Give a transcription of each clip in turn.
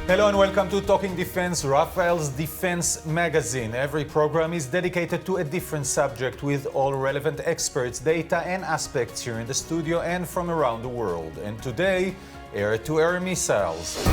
Hello and welcome to Talking Defense, Rafael's Defense Magazine. Every program is dedicated to a different subject with all relevant experts, data and aspects here in the studio and from around the world. And today, air-to-air missiles.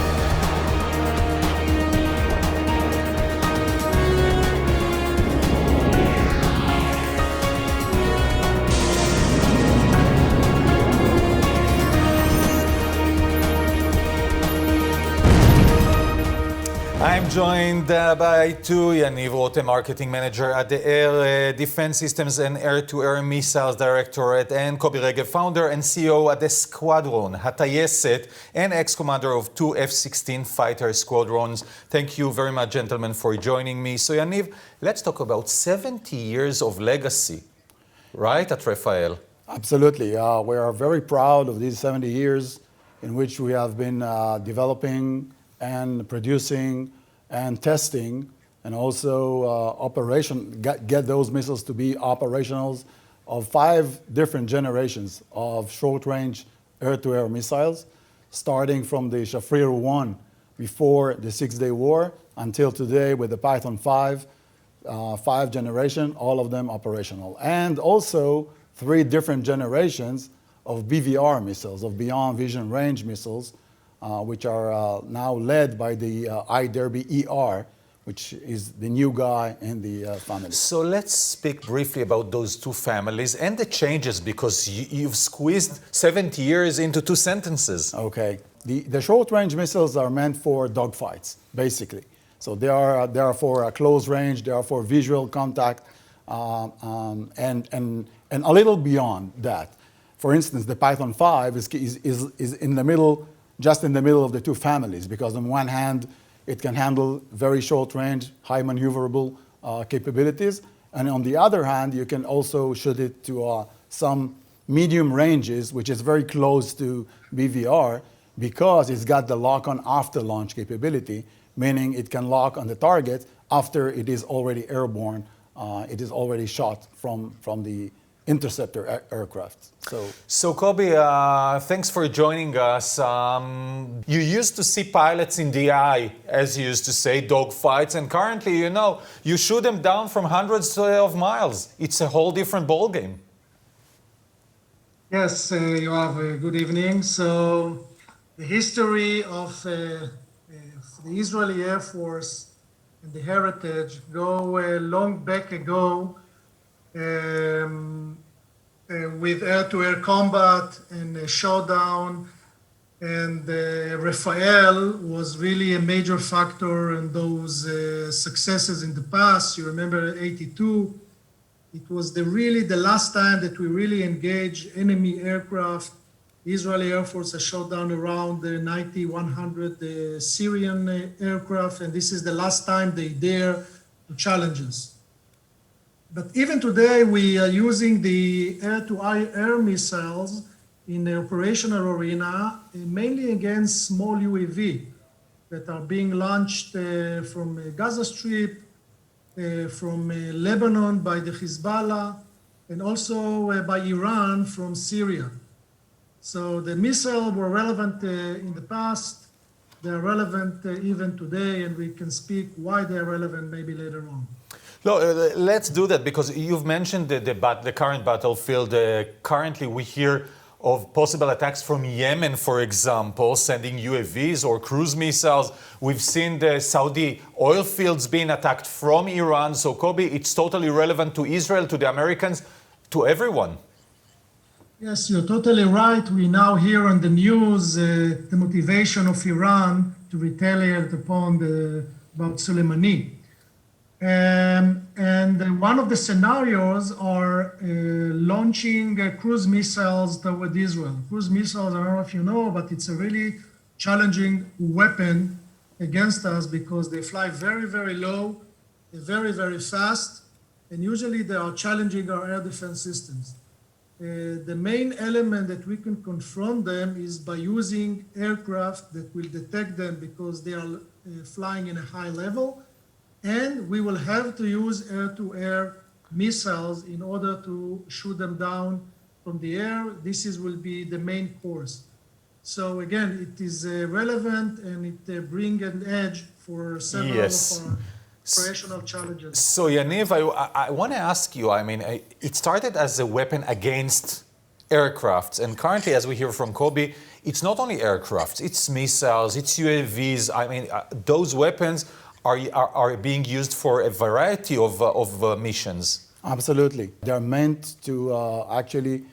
I'm joined by Yaniv Rotem, Marketing Manager at the Air Defense Systems and Air-to-Air Missiles Directorate, and Kobi Regev, Founder and CEO at the Squadron, Hatayeset, and ex-commander of two F-16 fighter squadrons. Thank you very much, gentlemen, for joining me. So Yaniv, let's talk about 70 years of legacy, right, at Rafael? Absolutely. We are very proud of these 70 years in which we have been developing and producing and testing and also get those missiles to be operationals of 5 different generations of short-range air-to-air missiles, starting from the Shafir 1 before the Six-Day War until today with the Python 5, 5 generation, all of them operational. And also 3 different generations of BVR missiles, of Beyond Vision Range missiles, which are now led by the iDerby ER, which is the new guy in the family. So let's speak briefly about those two families and the changes, because you've squeezed 70 years into 2 sentences. Okay. The short-range missiles are meant for dogfights, basically. So they are for close range, they are for visual contact, and a little beyond that. For instance, the Python 5 is in the middle, just in the middle of the 2 families, because on one hand, it can handle very short range, high maneuverable capabilities. And on the other hand, you can also shoot it to some medium ranges, which is very close to BVR, because it's got the lock-on after launch capability, meaning it can lock on the target after it is already airborne, it is already shot from the interceptor aircraft. So Kobi, thanks for joining us. You used to see pilots in the eye, as you used to say, dogfights, and currently, you shoot them down from hundreds of miles. It's a whole different ballgame. Yes, Yoav, good evening. So the history of the Israeli Air Force and the heritage go long back ago, with air-to-air combat and showdown, and Rafael was really a major factor in those successes in the past. You remember 82, it was really the last time that we really engaged enemy aircraft. The Israeli Air Force has shot down around 90, 100 Syrian aircraft, and this is the last time they dare to challenge us. But even today, we are using the air-to-air missiles in the operational arena, mainly against small UAV that are being launched from Gaza Strip, from Lebanon by the Hezbollah, and also by Iran from Syria. So the missiles were relevant in the past, they're relevant even today, and we can speak why they're relevant maybe later on. No, let's do that, because you've mentioned the current battlefield. Currently, we hear of possible attacks from Yemen, for example, sending UAVs or cruise missiles. We've seen the Saudi oil fields being attacked from Iran. So, Kobi, it's totally relevant to Israel, to the Americans, to everyone. Yes, you're totally right. We now hear on the news the motivation of Iran to retaliate upon about Soleimani. And one of the scenarios are launching cruise missiles toward Israel. Cruise missiles, I don't know if you know, but it's a really challenging weapon against us because they fly very, very low, very, very fast, and usually they are challenging our air defense systems. The main element that we can confront them is by using aircraft that will detect them because they are flying in a high level. And we will have to use air-to-air missiles in order to shoot them down from the air. Will be the main course. So again, it is relevant and it brings an edge for several Yes. of our operational challenges. So, Yaniv, I want to ask you, I mean, it started as a weapon against aircrafts, and currently, as we hear from Kobi, it's not only aircrafts, it's missiles, it's UAVs. I mean, those weapons are being used for a variety of missions. Absolutely. They're meant to actually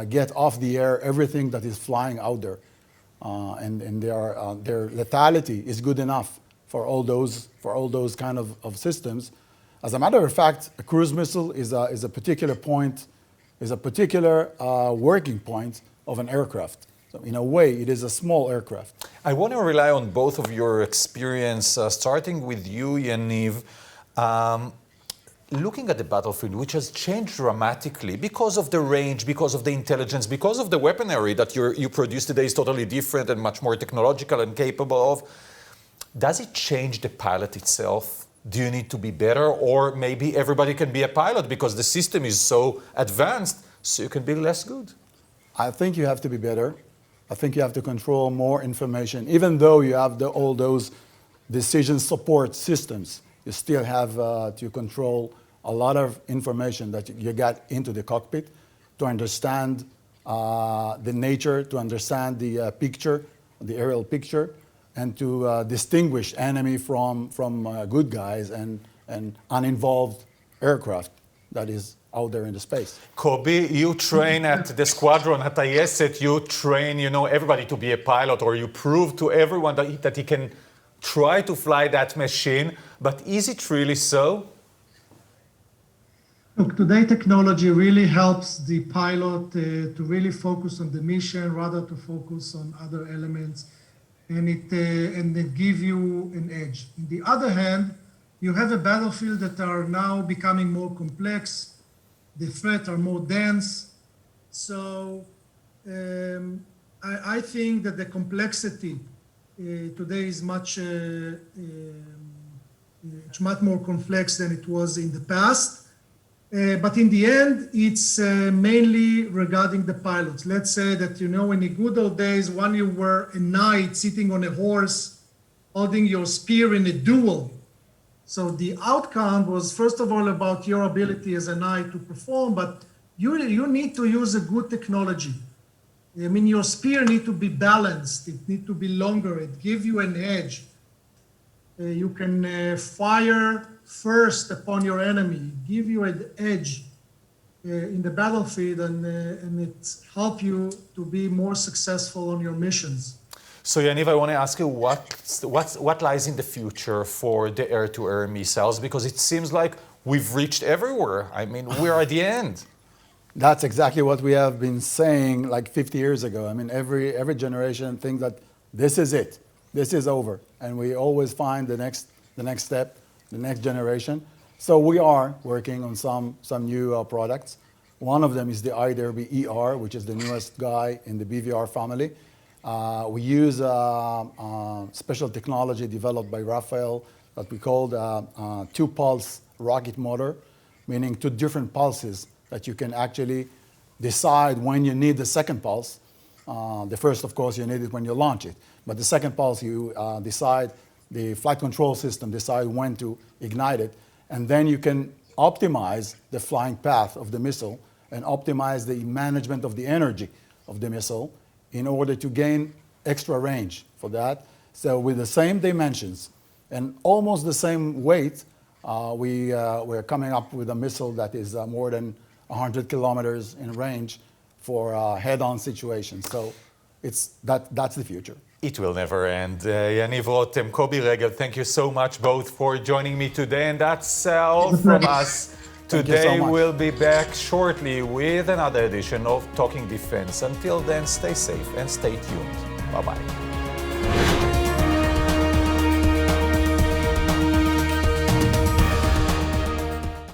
get off the air everything that is flying out there. And their lethality is good enough for all those kind of systems. As a matter of fact, a cruise missile is a particular point, is a particular working point of an aircraft. So in a way, it is a small aircraft. I want to rely on both of your experience, starting with you, Yaniv. Looking at the battlefield, which has changed dramatically because of the range, because of the intelligence, because of the weaponry that you produce today is totally different and much more technological and capable of. Does it change the pilot itself? Do you need to be better? Or maybe everybody can be a pilot because the system is so advanced, so you can be less good? I think you have to be better. I think you have to control more information. Even though you have all those decision support systems, you still have to control a lot of information that you got into the cockpit to understand the nature, to understand the picture, the aerial picture, and to distinguish enemy from good guys and uninvolved aircraft that is out there in the space. Kobi, you train at the squadron at ISET, you train, everybody to be a pilot, or you prove to everyone that he can try to fly that machine, but is it really so? Look, today technology really helps the pilot to really focus on the mission rather to focus on other elements, and it give you an edge. On the other hand, you have a battlefield that are now becoming more complex. The threats are more dense. So I think that the complexity today is much more complex than it was in the past. But in the end, it's mainly regarding the pilots. Let's say that, in the good old days, when you were a knight sitting on a horse, holding your spear in a duel. So the outcome was, first of all, about your ability as a knight to perform, but you need to use a good technology. I mean, your spear need to be balanced. It need to be longer. It give you an edge. You can fire first upon your enemy, give you an edge in the battlefield, and it help you to be more successful on your missions. So Yaniv, I want to ask you what lies in the future for the air-to-air missiles, because it seems like we've reached everywhere. I mean, we're at the end. That's exactly what we have been saying like 50 years ago. I mean, every generation thinks that this is it, this is over, and we always find the next step, the next generation. So we are working on some new products. One of them is the iDerby ER, which is the newest guy in the BVR family. We use special technology developed by Rafael that we called two-pulse rocket motor, meaning two different pulses that you can actually decide when you need the second pulse. The first, of course, you need it when you launch it. But the second pulse, you decide, the flight control system decide when to ignite it. And then you can optimize the flying path of the missile and optimize the management of the energy of the missile in order to gain extra range for that. So with the same dimensions and almost the same weight, we're coming up with a missile that is more than 100 kilometers in range for head-on situations. So that's the future. It will never end. Yaniv Rotem, Kobi Regev, thank you so much both for joining me today. And that's all from us. Today we'll be back shortly with another edition of Talking Defense. Until then, stay safe and stay tuned. Bye-bye.